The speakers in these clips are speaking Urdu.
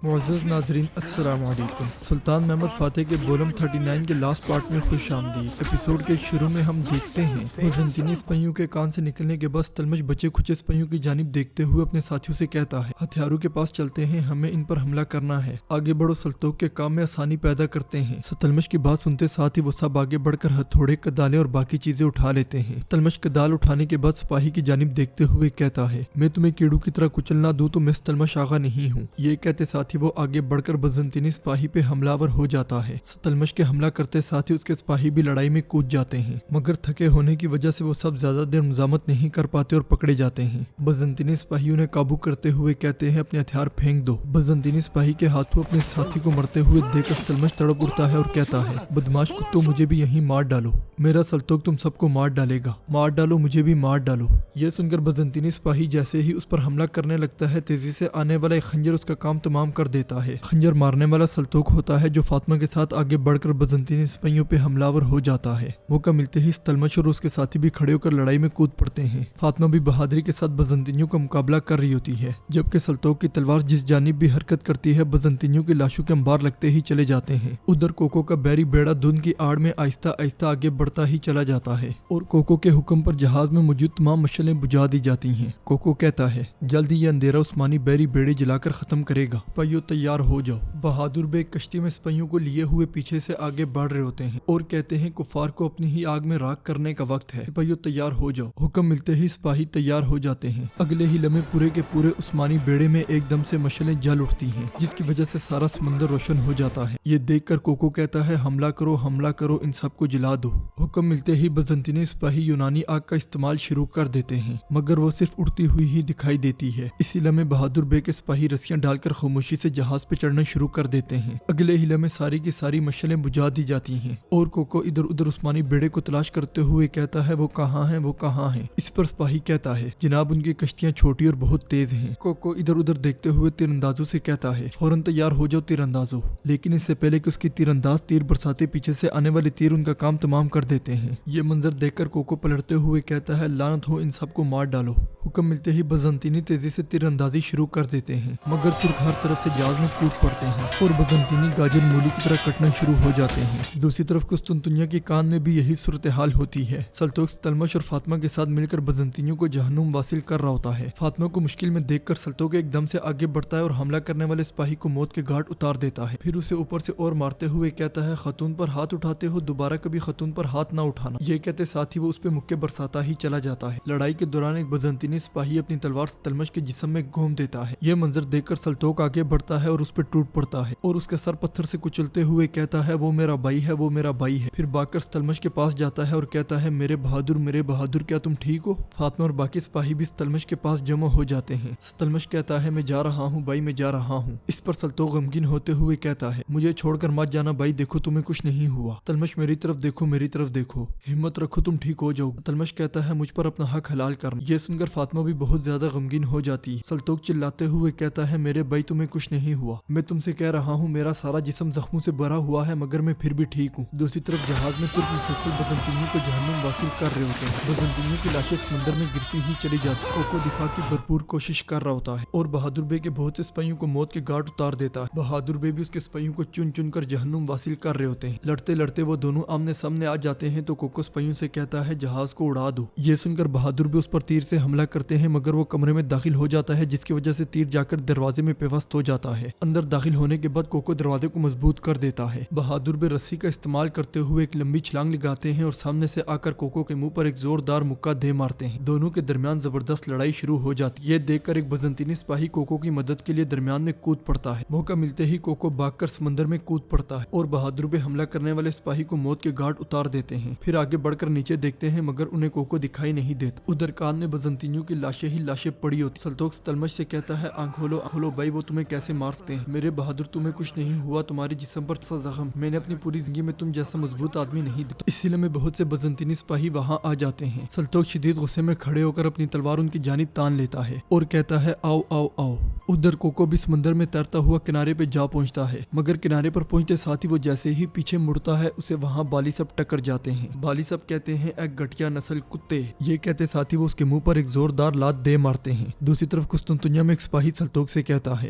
معزز ناظرین السلام علیکم۔ سلطان محمد فاتح کے بولم 39 کے لاسٹ پارٹ میں خوش آمدید۔ ایپیسوڈ کے شروع میں ہم دیکھتے ہیں بزنطینی سپاہیوں کے کان سے نکلنے کے بعد تلمش بچے کھچے سپاہیوں کی جانب دیکھتے ہوئے اپنے ساتھیوں سے کہتا ہے، ہتھیاروں کے پاس چلتے ہیں، ہمیں ان پر حملہ کرنا ہے، آگے بڑھو، سلطوق کے کام میں آسانی پیدا کرتے ہیں۔ ستلمش کی بات سنتے ساتھ ہی وہ سب آگے بڑھ کر ہتھوڑے، کدالیں اور باقی چیزیں اٹھا لیتے ہیں۔ تلمش کدال اٹھانے کے بعد سپاہی کی جانب دیکھتے ہوئے کہتا ہے، میں تمہیں کیڑوں کی طرح کچل نہ دوں تو میں ستلمش آغا نہیں ہوں۔ یہ کہتے ساتھ ہی وہ آگے بڑھ کر بزنطینی سپاہی پہ حملہ ور ہو جاتا ہے۔ ستلمش کے حملہ کرتے ساتھ ہی اس کے سپاہی بھی لڑائی میں کود جاتے ہیں، مگر تھکے ہونے کی وجہ سے وہ سب زیادہ دیر مزاحمت نہیں کر پاتے اور پکڑے جاتے ہیں۔ بزنطینی سپاہیوں نے قابو کرتے ہوئے کہتے ہیں، اپنے ہتھیار پھینک دو۔ بزنطینی سپاہی کے ہاتھوں اپنے ساتھی کو مرتے ہوئے دیکھ کر ستلمش تڑپ اٹھتا ہے اور کہتا ہے، بدماش کتوں، مجھے بھی یہیں مار ڈالو، میرا سلطوق تم سب کو مار ڈالے گا، مار ڈالو، مجھے بھی مار ڈالو۔ یہ سن کر بزنطینی سپاہی جیسے ہی اس پر حملہ کرنے لگتا ہے، تیزی سے آنے والا ایک خنجر اس کا کام تمام کر دیتا ہے۔ خنجر مارنے والا سلطوق ہوتا ہے جو فاطمہ کے ساتھ آگے بڑھ کر بزنطینی سپاہیوں پہ حملہ ور ہو جاتا ہے۔ موقع ملتے ہی ستلمش اور اس کے ساتھی بھی کھڑے ہو کر لڑائی میں کود پڑتے ہیں۔ فاطمہ بھی بہادری کے ساتھ بزنطینیوں کا مقابلہ کر رہی ہوتی ہے، جبکہ سلطوق کی تلوار جس جانب بھی حرکت کرتی ہے بزنطینیوں کی لاشوں کے انبار لگتے ہی چلے جاتے ہیں۔ ادھر کوکو کا بیری بیڑا دھند کی آڑ میں آہستہ آہستہ آگے بڑھتا ہی چلا جاتا ہے اور کوکو کے حکم پر جہاز میں موجود تمام مشعلیں بجھا دی جاتی ہیں۔ کوکو کہتا ہے، جلدی یہ اندھیرا عثمانی بیری بیڑے جلا کر ختم کرے گا، سپاہیوں تیار ہو جاؤ۔ بہادر بے کشتی میں سپاہیوں کو لیے ہوئے پیچھے سے آگے بڑھ رہے ہوتے ہیں اور کہتے ہیں، کفار کو اپنی ہی آگ میں راکھ کرنے کا وقت ہے، سپاہیوں تیار ہو جاؤ۔ حکم ملتے ہی سپاہی تیار ہو جاتے ہیں۔ اگلے ہی لمحے پورے کے پورے عثمانی بیڑے میں ایک دم سے مشعلیں جل اٹھتی ہیں، جس کی وجہ سے سارا سمندر روشن ہو جاتا ہے۔ یہ دیکھ کر کوکو کہتا ہے، حملہ کرو، حملہ کرو، ان سب کو جلا دو۔ حکم ملتے ہی بزنطینی سپاہی یونانی آگ کا استعمال شروع کر دیتے ہیں، مگر وہ صرف اڑتی ہوئی ہی دکھائی دیتی ہے۔ اسی لمحے بہادر بے کے سپاہی رسیاں ڈال کر خاموشی سے جہاز پہ چڑھنا شروع کر دیتے ہیں۔ اگلے ہی لمحے ساری کی ساری مشعلیں بجھا دی جاتی ہیں اور کوکو ادھر ادھر عثمانی بیڑے کو تلاش کرتے ہوئے کہتا ہے، وہ کہاں ہیں، وہ کہاں ہیں؟ اس پر سپاہی کہتا ہے، جناب ان کی کشتیاں چھوٹی اور بہت تیز ہیں۔ کوکو ادھر ادھر دیکھتے ہوئے تیر اندازوں سے کہتا ہے، فوراً تیار ہو جاؤ تیر اندازوں۔ لیکن اس سے پہلے کہ اس کی تیر انداز تیر برساتے پیچھے سے آنے والے تیر ان کا کام تمام کر دیتے ہیں۔ یہ منظر دیکھ کر کوکو پلٹتے ہوئے کہتا ہے، لعنت ہو، ان سب کو مار ڈالو۔ حکم ملتے ہی بزنطینی تیزی سے تیر اندازی شروع کر دیتے ہیں، مگر ترک ہر طرف سے جہاز میں کود پڑتے ہیں اور بزنطینی گاجر مولی کی طرح کٹنا شروع ہو جاتے ہیں۔ دوسری طرف قسطنطنیہ کی کان میں بھی یہی صورتحال ہوتی ہے۔ سلطوق ستلمش اور فاطمہ کے ساتھ مل کر بزنطینیوں کو جہنم واصل کر رہا ہوتا ہے۔ فاطمہ کو مشکل میں دیکھ کر سلطوق ایک دم سے آگے بڑھتا ہے اور حملہ کرنے والے سپاہی کو موت کے گھاٹ اتار دیتا ہے، پھر اسے اوپر سے اور مارتے ہوئے کہتا ہے، خاتون پر ہاتھ اٹھاتے ہو، دوبارہ کبھی خاتون پر ہاتھ نہ اٹھانا۔ یہ کہتے ساتھ ہی وہ اس پہ مکے برساتا ہی چلا جاتا ہے۔ لڑائی کے دوران ایک بزنطینی سپاہی اپنی تلوار ستلمش کے جسم میں گھوم دیتا ہے۔ یہ منظر دیکھ کر سلطوق آگے بڑھتا ہے اور اس پہ ٹوٹ پڑتا ہے اور اس کا سر پتھر سے کچلتے ہوئے کہتا ہے، وہ میرا بھائی ہے، وہ میرا بھائی ہے۔ پھر بھاگ کر ستلمش کے پاس جاتا ہے اور کہتا ہے، میرے بہادر، کیا تم ٹھیک ہو؟ فاطمہ اور باقی سپاہی بھی ستلمش کے پاس جمع ہو جاتے ہیں۔ ستلمش کہتا ہے، میں جا رہا ہوں بھائی، میں جا رہا ہوں۔ اس پر سلطوق غمگین ہوتے ہوئے کہتا ہے، مجھے چھوڑ کر مت جانا بھائی، دیکھو تمہیں کچھ نہیں ہوا۔ ستلمش، میری طرف دیکھو، میری طرف دیکھو، ہمت رکھو، تم ٹھیک ہو جاؤ۔ ستلمش کہتا ہے، مجھ پر اپنا حق حلال کرنا۔ یہ سن کر فاطمہ بھی بہت زیادہ غمگین ہو جاتی ہے۔ سلطوق چلاتے ہوئے کہتا ہے، میرے بھائی تمہیں کچھ نہیں ہوا، میں تم سے کہہ رہا ہوں، میرا سارا جسم زخموں سے بھرا ہوا ہے، مگر میں پھر بھی ٹھیک ہوں۔ دوسری طرف جہاز میں ترک مسلسل بزنطینیوں کو جہنم واصل کر رہے ہوتے ہیں۔ بزنطینیوں کی لاشیں سمندر میں گرتی ہی چلی جاتی۔ کوکو دفاع کی بھرپور کوشش کر رہا ہوتا ہے اور بہادر بے کے بہت سے سپاہیوں کو موت کے گھاٹ اتار دیتا ہے۔ بہادر بے بھی اس کے سپاہیوں کو چن چن کر جہنم واصل کر رہے ہوتے ہیں۔ لڑتے لڑتے وہ دونوں آمنے سامنے آ جاتے ہیں تو کوکو سپاہیوں سے کہتا ہے، جہاز کو اڑا دو۔ یہ سن کر بہادر بے اس پر تیر سے حملہ کرتے ہیں، مگر وہ کمرے میں داخل ہو جاتا ہے، جس کی وجہ سے تیر جا کر دروازے میں پیوست ہو جاتا ہے۔ اندر داخل ہونے کے بعد کوکو دروازے کو مضبوط کر دیتا ہے۔ بہادر بے رسی کا استعمال کرتے ہوئے ایک لمبی چھلانگ لگاتے ہیں اور سامنے سے آ کر کوکو کے منہ پر ایک زوردار مکہ دے مارتے ہیں۔ دونوں کے درمیان زبردست لڑائی شروع ہو جاتی ہے۔ یہ دیکھ کر ایک بزنطینی سپاہی کوکو کی مدد کے لیے درمیان میں کود پڑتا ہے۔ موقع ملتے ہی کوکو بھاگ کر سمندر میں کود پڑتا ہے اور بہادر بے حملہ کرنے والے سپاہی کو موت کے گھاٹ اتار دیتے ہیں۔ پھر آگے بڑھ کر نیچے دیکھتے ہیں، مگر انہیں کوکو دکھائی نہیں دیتا۔ ادھر کان میں بزنطینیوں کی لاشیں ہی لاشیں پڑی ہوتی۔ سلطوق ستلمش سے کہتا ہے، آنکھ کھولو، آنکھ کھولو بھائی، وہ تمہیں کیسے مار سکتے ہیں؟ میرے بہادر، تمہیں کچھ نہیں ہوا، تمہارے جسم پر سا زخم میں نے اپنی پوری زندگی میں تم جیسا مضبوط آدمی نہیں دیکھا۔ اسی لمحے بہت سے بزنطینی سپاہی وہاں آ جاتے ہیں۔ سلطوق شدید غصے میں کھڑے ہو کر اپنی تلوار ان کی جانب تان لیتا ہے اور کہتا ہے، آؤ آؤ آؤ۔ ادھر کوکو بھی سمندر میں تیرتا ہوا کنارے پہ جا پہنچتا ہے، مگر کنارے پر پہنچتے ساتھ ہی وہ جیسے ہی پیچھے مڑتا ہے، اسے وہاں بالی سب ٹکر جاتے ہیں۔ بالی سب کہتے ہیں، اے گھٹیا نسل کتے۔ یہ کہتے ساتھ ہی وہ اس کے منہ پر ایک زوردار لات دے مارتے ہیں۔ دوسری طرف قسطنطنیہ میں ایک سپاہی سلطوق سے کہتا ہے،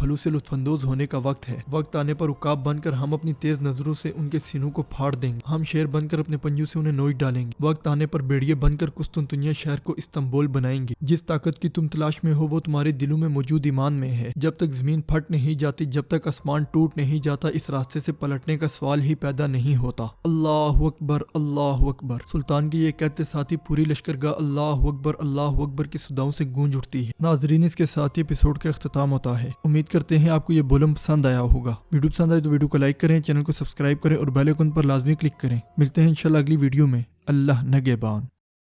پھلو سے لطف اندوز ہونے کا وقت ہے۔ وقت آنے پر عقاب بن کر ہم اپنی تیز نظروں سے ان کے سینوں کو پھاڑ دیں گے، ہم شیر بن کر اپنے پنجوں سے انہیں نوچ ڈالیں گے۔ وقت آنے پر بیڑیے بن کر قسطنطنیہ شہر کو استنبول بنائیں گے۔ جس طاقت کی تم تلاش میں ہو وہ تمہارے دلوں میں موجود ایمان میں ہے۔ جب تک زمین پھٹ نہیں جاتی، جب تک آسمان ٹوٹ نہیں جاتا، اس راستے سے پلٹنے کا سوال ہی پیدا نہیں ہوتا۔ اللہ اکبر، اللہ اکبر۔ سلطان کی یہ کہتے ساتھ ہی پوری لشکرگاہ اللہ اکبر کی صداؤں سے گونج اٹھتی ہے۔ ناظرین، اس کے ساتھ ہی ایپیسوڈ کا اختتام ہوتا ہے۔ امید کرتے ہیں آپ کو یہ بولم پسند آیا ہوگا۔ ویڈیو پسند آئے تو ویڈیو کو لائک کریں، چینل کو سبسکرائب کریں اور بیل آئیکن پر لازمی کلک کریں۔ ملتے ہیں انشاءاللہ اگلی ویڈیو میں۔ اللہ نگہبان۔